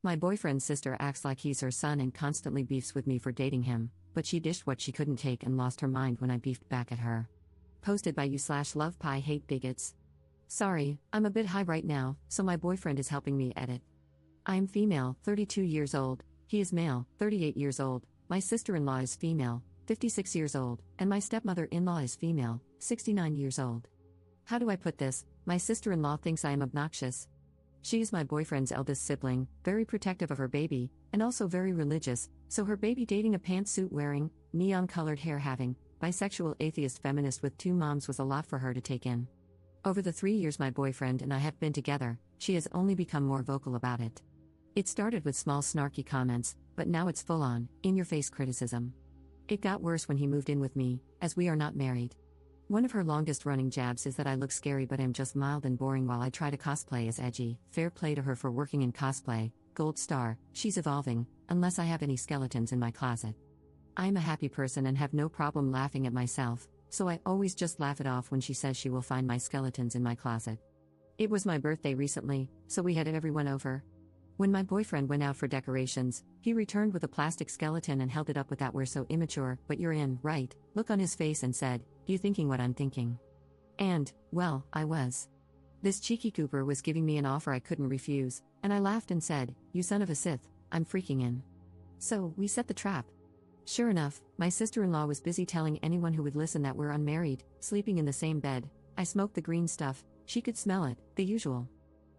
My boyfriend's sister acts like he's her son and constantly beefs with me for dating him, but she dished what she couldn't take and lost her mind when I beefed back at her. Posted by you/lovepie-hate-bigots. Sorry, I'm a bit high right now, so my boyfriend is helping me edit. I am female, 32 years old, he is male, 38 years old, my sister-in-law is female, 56 years old, and my stepmother-in-law is female, 69 years old. How do I put this? My sister-in-law thinks I am obnoxious. She is my boyfriend's eldest sibling, very protective of her baby, and also very religious, so her baby dating a pantsuit wearing, neon-colored hair having, bisexual atheist feminist with two moms was a lot for her to take in. Over the 3 years my boyfriend and I have been together, she has only become more vocal about it. It started with small snarky comments, but now it's full-on, in-your-face criticism. It got worse when he moved in with me, as we are not married. One of her longest-running jabs is that I look scary but am just mild and boring while I try to cosplay as edgy. Fair play to her for working in cosplay, gold star, she's evolving, unless I have any skeletons in my closet. I am a happy person and have no problem laughing at myself, so I always just laugh it off when she says she will find my skeletons in my closet. It was my birthday recently, so we had everyone over. When my boyfriend went out for decorations, he returned with a plastic skeleton and held it up with that "we're so immature, but you're in, right?" look on his face and said, "You thinking what I'm thinking?" And, well, I was. This cheeky Cooper was giving me an offer I couldn't refuse, and I laughed and said, "You son of a Sith, I'm freaking in." So, we set the trap. Sure enough, my sister-in-law was busy telling anyone who would listen that we're unmarried, sleeping in the same bed. I smoked the green stuff, she could smell it, the usual.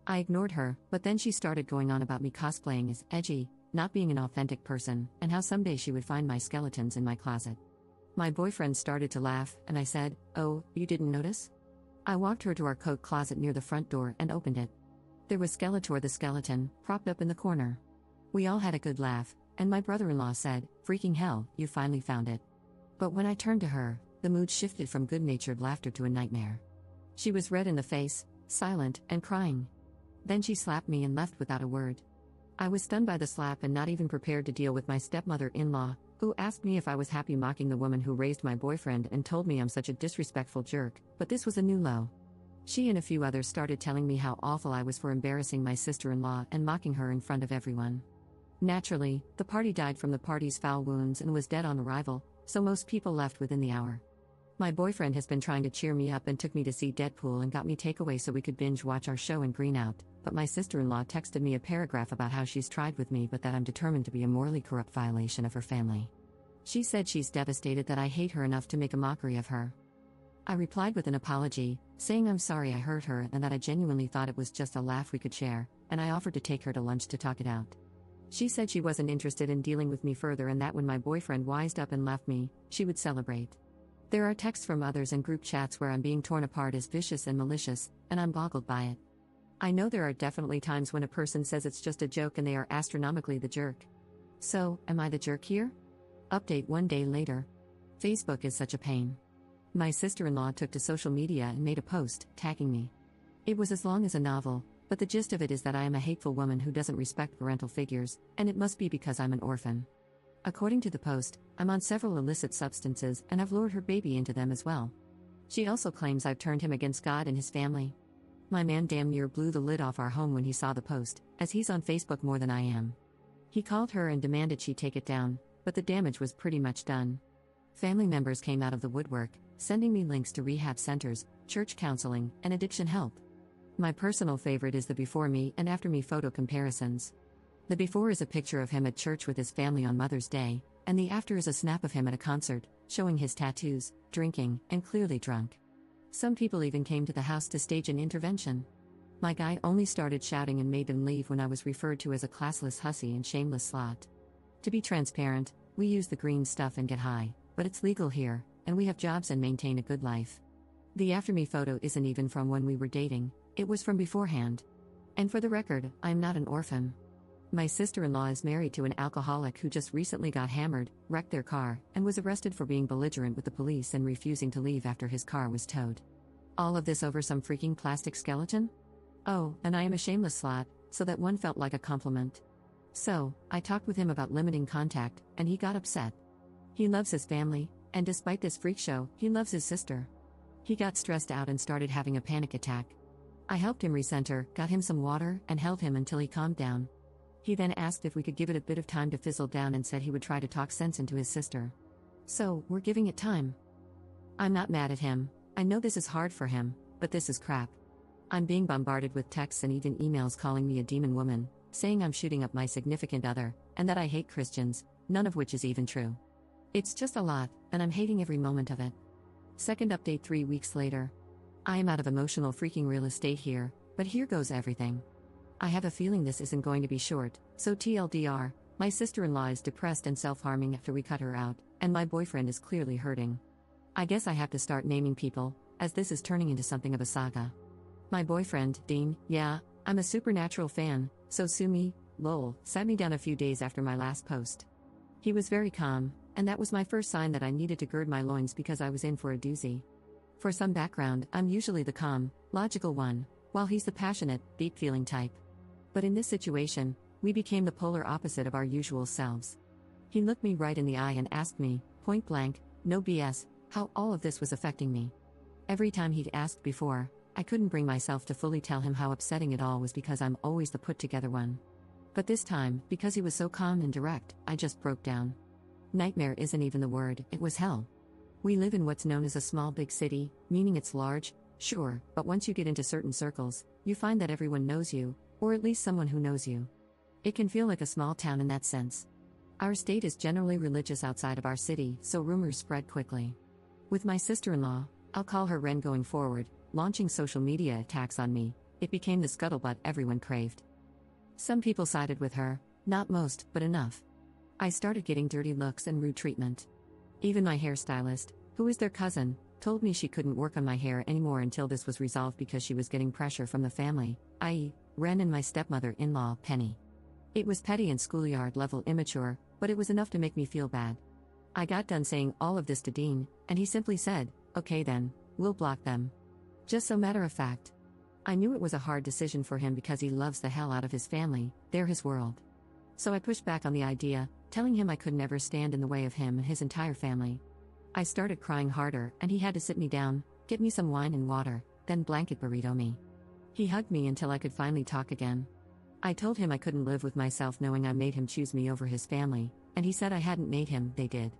I ignored her, but then she started going on about me cosplaying as edgy, not being an authentic person, and how someday she would find my skeletons in my closet. My boyfriend started to laugh, and I said, "Oh, you didn't notice?" I walked her to our coat closet near the front door and opened it. There was Skeletor the skeleton, propped up in the corner. We all had a good laugh, and my brother-in-law said, "Freaking hell, you finally found it." But when I turned to her, the mood shifted from good-natured laughter to a nightmare. She was red in the face, silent, and crying. Then she slapped me and left without a word. I was stunned by the slap and not even prepared to deal with my stepmother-in-law, who asked me if I was happy mocking the woman who raised my boyfriend and told me I'm such a disrespectful jerk, but this was a new low. She and a few others started telling me how awful I was for embarrassing my sister-in-law and mocking her in front of everyone. Naturally, the party died from the party's foul wounds and was dead on arrival, so most people left within the hour. My boyfriend has been trying to cheer me up and took me to see Deadpool and got me takeaway so we could binge watch our show and green out, but my sister-in-law texted me a paragraph about how she's tried with me but that I'm determined to be a morally corrupt violation of her family. She said she's devastated that I hate her enough to make a mockery of her. I replied with an apology, saying I'm sorry I hurt her and that I genuinely thought it was just a laugh we could share, and I offered to take her to lunch to talk it out. She said she wasn't interested in dealing with me further and that when my boyfriend wised up and left me, she would celebrate. There are texts from others and group chats where I'm being torn apart as vicious and malicious, and I'm boggled by it. I know there are definitely times when a person says it's just a joke and they are astronomically the jerk. So, am I the jerk here? Update 1 day later. Facebook is such a pain. My sister-in-law took to social media and made a post, tagging me. It was as long as a novel, but the gist of it is that I am a hateful woman who doesn't respect parental figures, and it must be because I'm an orphan. According to the post, I'm on several illicit substances and I've lured her baby into them as well. She also claims I've turned him against God and his family. My man damn near blew the lid off our home when he saw the post, as he's on Facebook more than I am. He called her and demanded she take it down, but the damage was pretty much done. Family members came out of the woodwork, sending me links to rehab centers, church counseling, and addiction help. My personal favorite is the before me and after me photo comparisons. The before is a picture of him at church with his family on Mother's Day, and the after is a snap of him at a concert, showing his tattoos, drinking, and clearly drunk. Some people even came to the house to stage an intervention. My guy only started shouting and made them leave when I was referred to as a classless hussy and shameless slut. To be transparent, we use the green stuff and get high, but it's legal here, and we have jobs and maintain a good life. The after me photo isn't even from when we were dating, it was from beforehand. And for the record, I'm not an orphan. My sister-in-law is married to an alcoholic who just recently got hammered, wrecked their car, and was arrested for being belligerent with the police and refusing to leave after his car was towed. All of this over some freaking plastic skeleton? Oh, and I am a shameless slut, so that one felt like a compliment. So, I talked with him about limiting contact, and he got upset. He loves his family, and despite this freak show, he loves his sister. He got stressed out and started having a panic attack. I helped him recenter, got him some water, and held him until he calmed down. He then asked if we could give it a bit of time to fizzle down and said he would try to talk sense into his sister. So, we're giving it time. I'm not mad at him. I know this is hard for him, but this is crap. I'm being bombarded with texts and even emails calling me a demon woman, saying I'm shooting up my significant other, and that I hate Christians, none of which is even true. It's just a lot, and I'm hating every moment of it. Second update 3 weeks later. I am out of emotional freaking real estate here, but here goes everything. I have a feeling this isn't going to be short, so TLDR, my sister-in-law is depressed and self-harming after we cut her out, and my boyfriend is clearly hurting. I guess I have to start naming people, as this is turning into something of a saga. My boyfriend, Dean, yeah, I'm a Supernatural fan, so sue me, lol, sat me down a few days after my last post. He was very calm, and that was my first sign that I needed to gird my loins because I was in for a doozy. For some background, I'm usually the calm, logical one, while he's the passionate, deep-feeling type. But in this situation, we became the polar opposite of our usual selves. He looked me right in the eye and asked me, point blank, no BS, how all of this was affecting me. Every time he'd asked before, I couldn't bring myself to fully tell him how upsetting it all was because I'm always the put-together one. But this time, because he was so calm and direct, I just broke down. Nightmare isn't even the word, it was hell. We live in what's known as a small big city, meaning it's large, sure, but once you get into certain circles, you find that everyone knows you, or at least someone who knows you. It can feel like a small town in that sense. Our state is generally religious outside of our city, so rumors spread quickly. With my sister-in-law, I'll call her Ren going forward, launching social media attacks on me, it became the scuttlebutt everyone craved. Some people sided with her, not most, but enough. I started getting dirty looks and rude treatment. Even my hairstylist, who is their cousin, told me she couldn't work on my hair anymore until this was resolved because she was getting pressure from the family, i.e., Ren and my stepmother-in-law, Penny. It was petty and schoolyard-level immature, but it was enough to make me feel bad. I got done saying all of this to Dean, and he simply said, okay then, we'll block them. Just so matter of fact. I knew it was a hard decision for him because he loves the hell out of his family, they're his world. So I pushed back on the idea, telling him I could never stand in the way of him and his entire family. I started crying harder, and he had to sit me down, get me some wine and water, then blanket burrito me. He hugged me until I could finally talk again. I told him I couldn't live with myself knowing I made him choose me over his family, and he said I hadn't made him, they did.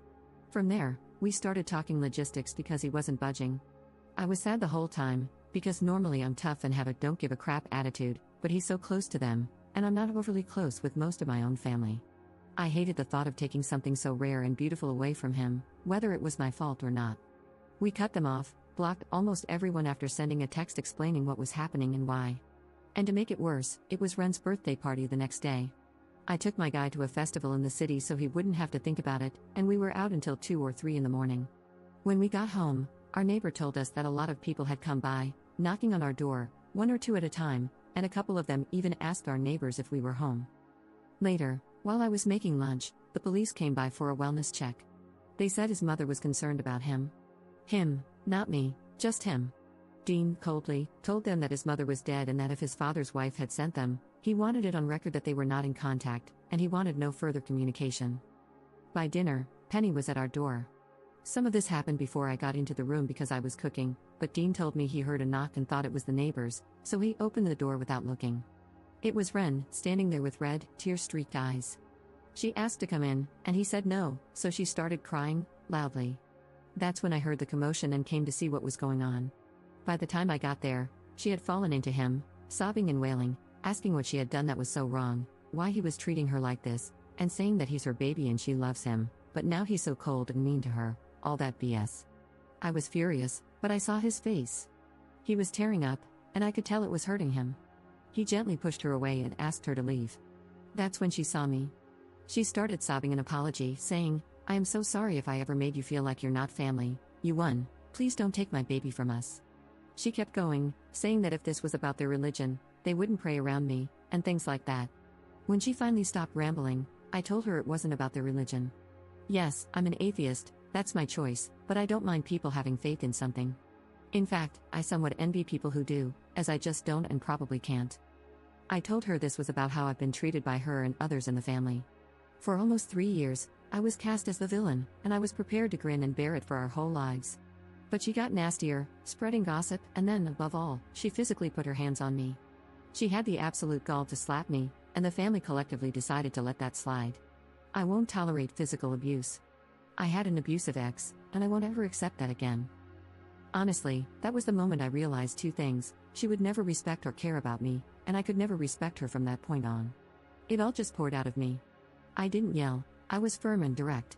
From there, we started talking logistics because he wasn't budging. I was sad the whole time, because normally I'm tough and have a don't give a crap attitude, but he's so close to them, and I'm not overly close with most of my own family. I hated the thought of taking something so rare and beautiful away from him, whether it was my fault or not. We cut them off, blocked almost everyone after sending a text explaining what was happening and why. And to make it worse, it was Ren's birthday party the next day. I took my guy to a festival in the city so he wouldn't have to think about it, and we were out until 2 or 3 in the morning. When we got home, our neighbor told us that a lot of people had come by, knocking on our door, 1 or 2 at a time, and a couple of them even asked our neighbors if we were home. Later, while I was making lunch, the police came by for a wellness check. They said his mother was concerned about him. Him, not me, just him. Dean, coldly, told them that his mother was dead and that if his father's wife had sent them, he wanted it on record that they were not in contact, and he wanted no further communication. By dinner, Penny was at our door. Some of this happened before I got into the room because I was cooking, but Dean told me he heard a knock and thought it was the neighbors, so he opened the door without looking. It was Ren, standing there with red, tear-streaked eyes. She asked to come in, and he said no, so she started crying, loudly. That's when I heard the commotion and came to see what was going on. By the time I got there, she had fallen into him, sobbing and wailing, asking what she had done that was so wrong, why he was treating her like this, and saying that he's her baby and she loves him, but now he's so cold and mean to her, all that BS. I was furious, but I saw his face. He was tearing up, and I could tell it was hurting him. He gently pushed her away and asked her to leave. That's when she saw me. She started sobbing an apology, saying, I am so sorry if I ever made you feel like you're not family, you won, please don't take my baby from us. She kept going, saying that if this was about their religion, they wouldn't pray around me, and things like that. When she finally stopped rambling, I told her it wasn't about their religion. Yes, I'm an atheist, that's my choice, but I don't mind people having faith in something. In fact, I somewhat envy people who do, as I just don't and probably can't. I told her this was about how I've been treated by her and others in the family. For almost 3 years, I was cast as the villain, and I was prepared to grin and bear it for our whole lives. But she got nastier, spreading gossip, and then, above all, she physically put her hands on me. She had the absolute gall to slap me, and the family collectively decided to let that slide. I won't tolerate physical abuse. I had an abusive ex, and I won't ever accept that again. Honestly, that was the moment I realized two things: she would never respect or care about me, and I could never respect her from that point on. It all just poured out of me. I didn't yell, I was firm and direct.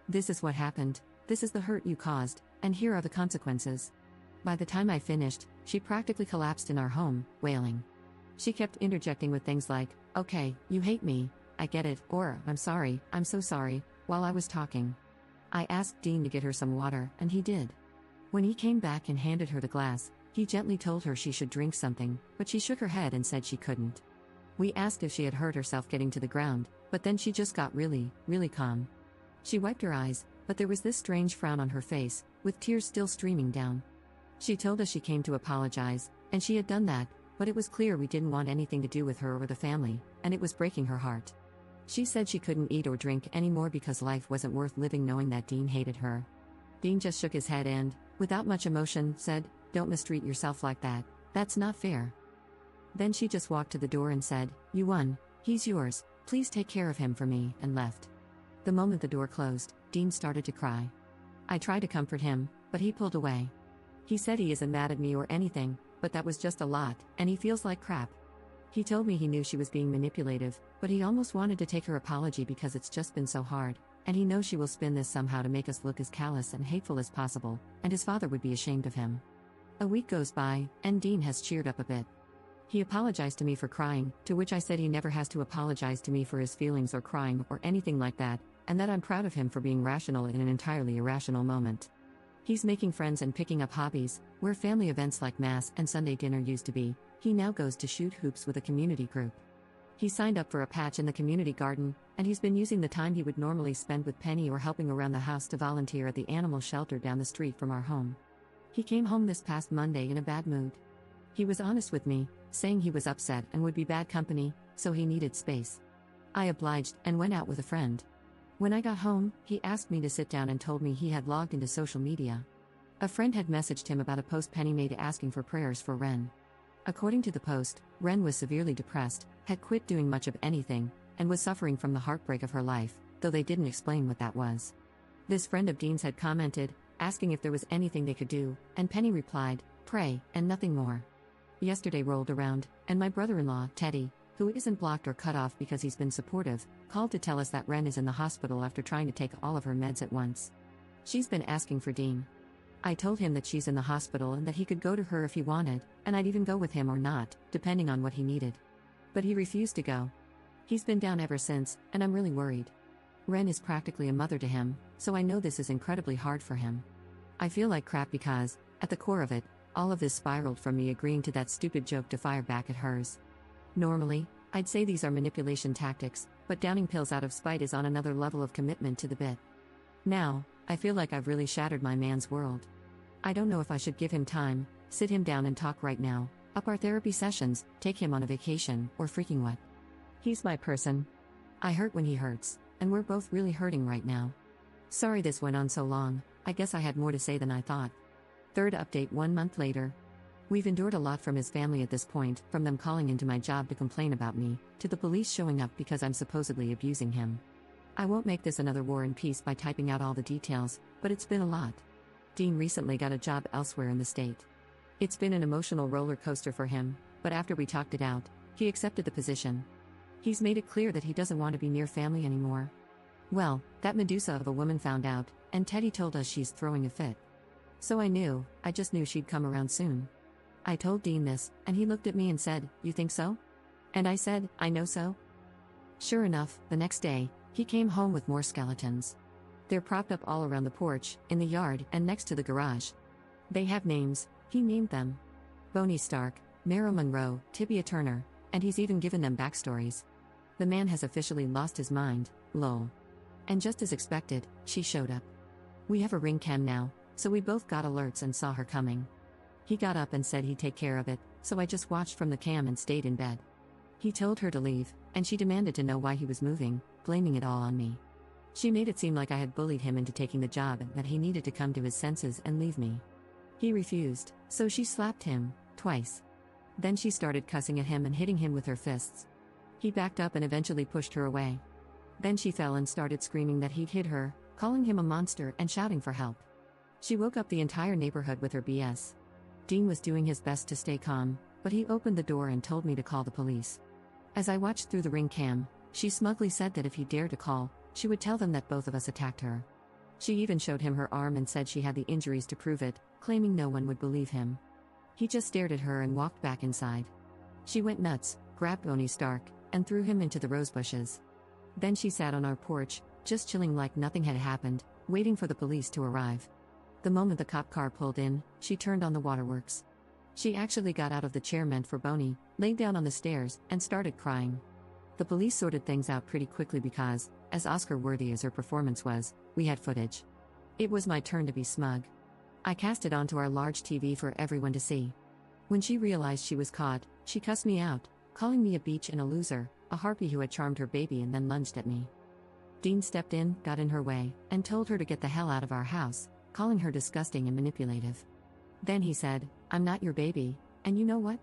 This is what happened, this is the hurt you caused, and here are the consequences. By the time I finished, she practically collapsed in our home, wailing. She kept interjecting with things like, "Okay, you hate me, I get it," or "I'm sorry, I'm so sorry," while I was talking. I asked Dean to get her some water, and he did. When he came back and handed her the glass, he gently told her she should drink something, but she shook her head and said she couldn't. We asked if she had hurt herself getting to the ground, but then she just got really, really calm. She wiped her eyes, but there was this strange frown on her face, with tears still streaming down. She told us she came to apologize, and she had done that, but it was clear we didn't want anything to do with her or the family, and it was breaking her heart. She said she couldn't eat or drink anymore because life wasn't worth living knowing that Dean hated her. Dean just shook his head and, without much emotion, said, "Don't mistreat yourself like that, that's not fair." Then she just walked to the door and said, "You won, he's yours, please take care of him for me," and left. The moment the door closed, Dean started to cry. I tried to comfort him, but he pulled away. He said he isn't mad at me or anything, but that was just a lot, and he feels like crap. He told me he knew she was being manipulative, but he almost wanted to take her apology because it's just been so hard, and he knows she will spin this somehow to make us look as callous and hateful as possible, and his father would be ashamed of him. A week goes by, and Dean has cheered up a bit. He apologized to me for crying, to which I said he never has to apologize to me for his feelings or crying or anything like that, and that I'm proud of him for being rational in an entirely irrational moment. He's making friends and picking up hobbies, where family events like Mass and Sunday dinner used to be. He now goes to shoot hoops with a community group. He signed up for a patch in the community garden, and he's been using the time he would normally spend with Penny or helping around the house to volunteer at the animal shelter down the street from our home. He came home this past Monday in a bad mood. He was honest with me, saying he was upset and would be bad company, so he needed space. I obliged and went out with a friend. When I got home, he asked me to sit down and told me he had logged into social media. A friend had messaged him about a post Penny made asking for prayers for Ren. According to the post, Ren was severely depressed, had quit doing much of anything, and was suffering from the heartbreak of her life, though they didn't explain what that was. This friend of Dean's had commented, asking if there was anything they could do, and Penny replied, "Pray, and nothing more." Yesterday rolled around, and my brother-in-law, Teddy, who isn't blocked or cut off because he's been supportive, called to tell us that Ren is in the hospital after trying to take all of her meds at once. She's been asking for Dean. I told him that she's in the hospital and that he could go to her if he wanted, and I'd even go with him or not, depending on what he needed. But he refused to go. He's been down ever since, and I'm really worried. Ren is practically a mother to him, so I know this is incredibly hard for him. I feel like crap because, at the core of it, all of this spiraled from me agreeing to that stupid joke to fire back at hers. Normally, I'd say these are manipulation tactics, but downing pills out of spite is on another level of commitment to the bit. Now, I feel like I've really shattered my man's world. I don't know if I should give him time, sit him down and talk right now, up our therapy sessions, take him on a vacation, or freaking what. He's my person. I hurt when he hurts, and we're both really hurting right now. Sorry this went on so long, I guess I had more to say than I thought. Third update 1 month later. We've endured a lot from his family at this point, from them calling into my job to complain about me, to the police showing up because I'm supposedly abusing him. I won't make this another War and Peace by typing out all the details, but it's been a lot. Dean recently got a job elsewhere in the state. It's been an emotional roller coaster for him, but after we talked it out, he accepted the position. He's made it clear that he doesn't want to be near family anymore. Well, that Medusa of a woman found out, and Teddy told us she's throwing a fit. So I just knew she'd come around soon. I told Dean this, and he looked at me and said, "You think so?" And I said, "I know so." Sure enough, the next day, he came home with more skeletons. They're propped up all around the porch, in the yard, and next to the garage. They have names, he named them. Boney Stark, Marilyn Monroe, Tibia Turner, and he's even given them backstories. The man has officially lost his mind, lol. And just as expected, she showed up. We have a ring cam now, so we both got alerts and saw her coming. He got up and said he'd take care of it, so I just watched from the cam and stayed in bed. He told her to leave, and she demanded to know why he was moving, blaming it all on me. She made it seem like I had bullied him into taking the job and that he needed to come to his senses and leave me. He refused, so she slapped him, twice. Then she started cussing at him and hitting him with her fists. He backed up and eventually pushed her away. Then she fell and started screaming that he'd hit her, calling him a monster and shouting for help. She woke up the entire neighborhood with her BS. Dean was doing his best to stay calm, but he opened the door and told me to call the police. As I watched through the ring cam, she smugly said that if he dared to call, she would tell them that both of us attacked her. She even showed him her arm and said she had the injuries to prove it, claiming no one would believe him. He just stared at her and walked back inside. She went nuts, grabbed Bonnie Stark, and threw him into the rosebushes. Then she sat on our porch, just chilling like nothing had happened, waiting for the police to arrive. The moment the cop car pulled in, she turned on the waterworks. She actually got out of the chair meant for Bonnie, laid down on the stairs, and started crying. The police sorted things out pretty quickly because, as Oscar-worthy as her performance was, we had footage. It was my turn to be smug. I cast it onto our large TV for everyone to see. When she realized she was caught, she cussed me out, calling me a beach and a loser, a harpy who had charmed her baby, and then lunged at me. Dean stepped in, got in her way, and told her to get the hell out of our house, calling her disgusting and manipulative. Then he said, "I'm not your baby, and you know what?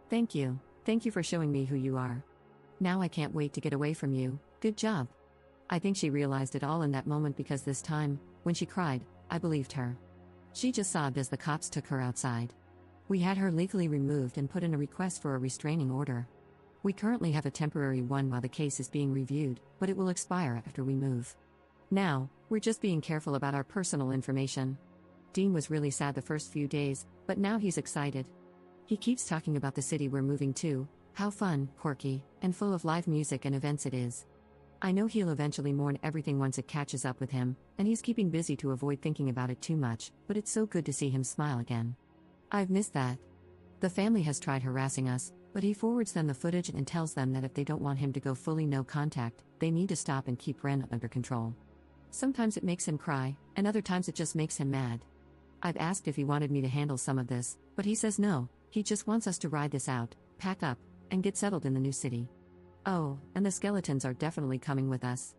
Thank you. Thank you for showing me who you are. Now I can't wait to get away from you. Good job." I think she realized it all in that moment because this time, when she cried, I believed her. She just sobbed as the cops took her outside. We had her legally removed and put in a request for a restraining order. We currently have a temporary one while the case is being reviewed, but it will expire after we move. Now, we're just being careful about our personal information. Dean was really sad the first few days, but now he's excited. He keeps talking about the city we're moving to, how fun, quirky, and full of live music and events it is. I know he'll eventually mourn everything once it catches up with him, and he's keeping busy to avoid thinking about it too much, but it's so good to see him smile again. I've missed that. The family has tried harassing us, but he forwards them the footage and tells them that if they don't want him to go fully no contact, they need to stop and keep Ren under control. Sometimes it makes him cry, and other times it just makes him mad. I've asked if he wanted me to handle some of this, but he says no, he just wants us to ride this out, pack up, and get settled in the new city. Oh, and the skeletons are definitely coming with us.